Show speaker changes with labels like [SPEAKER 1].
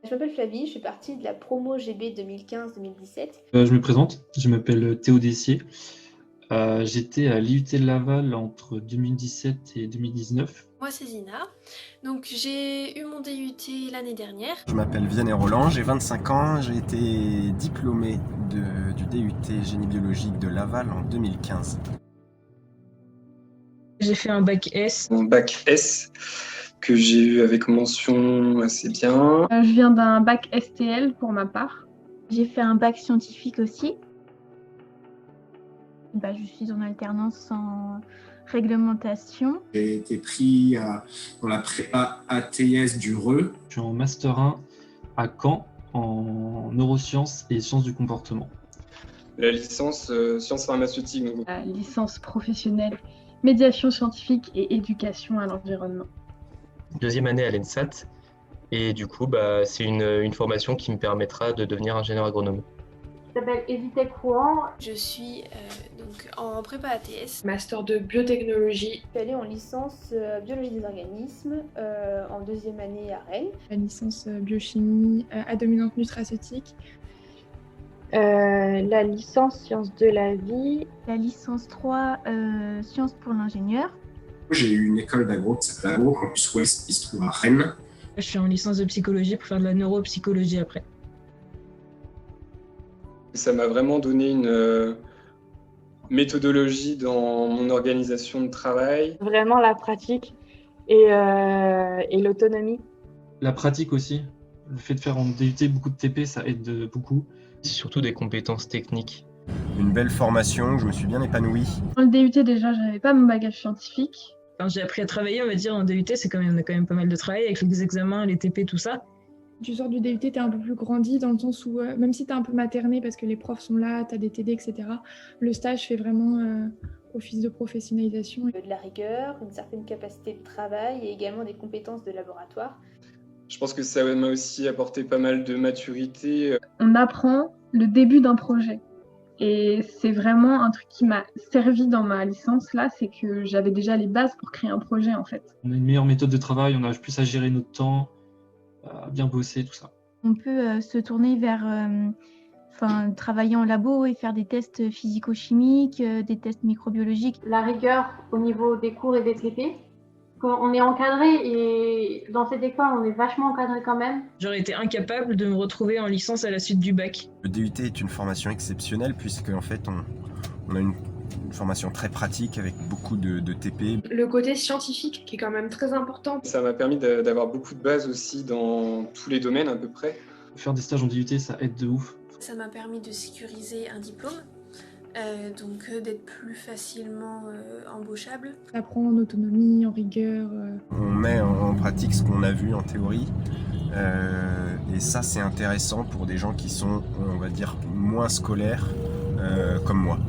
[SPEAKER 1] Je m'appelle Flavie, je fais partie de la promo GB 2015-2017.
[SPEAKER 2] Je me présente, je m'appelle Théo Dessier. J'étais à l'IUT de Laval entre 2017 et 2019.
[SPEAKER 3] Moi c'est Zina, donc j'ai eu mon DUT l'année dernière.
[SPEAKER 4] Je m'appelle Vianney Roland, j'ai 25 ans, j'ai été diplômé du DUT Génie biologique de Laval en 2015.
[SPEAKER 5] J'ai fait un bac S.
[SPEAKER 6] Un bac S que j'ai eu avec mention assez bien.
[SPEAKER 7] Je viens d'un bac STL pour ma part.
[SPEAKER 8] J'ai fait un bac scientifique aussi. Je suis en alternance en réglementation.
[SPEAKER 9] J'ai été pris dans la prépa ATS du RE.
[SPEAKER 2] Je suis en Master 1 à Caen en neurosciences et sciences du comportement.
[SPEAKER 6] La licence sciences pharmaceutiques.
[SPEAKER 7] La licence professionnelle, médiation scientifique et éducation à l'environnement.
[SPEAKER 10] Deuxième année à l'ENSAT et du coup c'est une formation qui me permettra de devenir ingénieur agronome.
[SPEAKER 11] Je m'appelle Edith Rouen.
[SPEAKER 3] Je suis donc en prépa ATS.
[SPEAKER 5] Master de biotechnologie.
[SPEAKER 1] Je suis allée en licence biologie des organismes en deuxième année à Rennes.
[SPEAKER 12] La licence biochimie à dominante nutraceutique.
[SPEAKER 11] La licence sciences de la vie.
[SPEAKER 8] La licence 3 sciences pour l'ingénieur.
[SPEAKER 9] J'ai eu une école d'agro qui s'appelle Agro Campus Ouest qui se trouve à Rennes.
[SPEAKER 5] Je suis en licence de psychologie pour faire de la neuropsychologie après.
[SPEAKER 6] Ça m'a vraiment donné une méthodologie dans mon organisation de travail.
[SPEAKER 11] Vraiment la pratique et l'autonomie.
[SPEAKER 2] La pratique aussi, le fait de faire en DUT beaucoup de TP, ça aide beaucoup.
[SPEAKER 10] C'est surtout des compétences techniques.
[SPEAKER 4] Une belle formation, je me suis bien épanoui.
[SPEAKER 7] Dans le DUT déjà, j'avais pas mon bagage scientifique.
[SPEAKER 5] Quand j'ai appris à travailler, on va dire, en DUT, on a quand même pas mal de travail avec les examens, les TP, tout ça.
[SPEAKER 12] Tu sors du DUT, t'es un peu plus grandi dans le sens où, même si t'es un peu materné parce que les profs sont là, t'as des TD, etc., le stage fait vraiment office de professionnalisation.
[SPEAKER 1] De la rigueur, une certaine capacité de travail et également des compétences de laboratoire.
[SPEAKER 6] Je pense que ça m'a aussi apporté pas mal de maturité.
[SPEAKER 7] On apprend le début d'un projet. Et c'est vraiment un truc qui m'a servi dans ma licence là, c'est que j'avais déjà les bases pour créer un projet en fait.
[SPEAKER 2] On a une meilleure méthode de travail, on a plus à gérer notre temps, à bien bosser, tout ça.
[SPEAKER 8] On peut se tourner vers travailler en labo et faire des tests physico-chimiques, des tests microbiologiques.
[SPEAKER 11] La rigueur au niveau des cours et des TP. On est encadré et dans cette école, on est vachement encadré quand même.
[SPEAKER 5] J'aurais été incapable de me retrouver en licence à la suite du bac.
[SPEAKER 4] Le DUT est une formation exceptionnelle puisque en fait on a une formation très pratique avec beaucoup de TP.
[SPEAKER 12] Le côté scientifique qui est quand même très important.
[SPEAKER 6] Ça m'a permis d'avoir beaucoup de bases aussi dans tous les domaines à peu près.
[SPEAKER 2] Faire des stages en DUT, ça aide de ouf.
[SPEAKER 3] Ça m'a permis de sécuriser un diplôme, donc d'être plus facilement embauchable.
[SPEAKER 12] T'apprends en autonomie, en rigueur.
[SPEAKER 4] On met en pratique ce qu'on a vu en théorie. Et ça, c'est intéressant pour des gens qui sont, on va dire, moins scolaires, comme moi.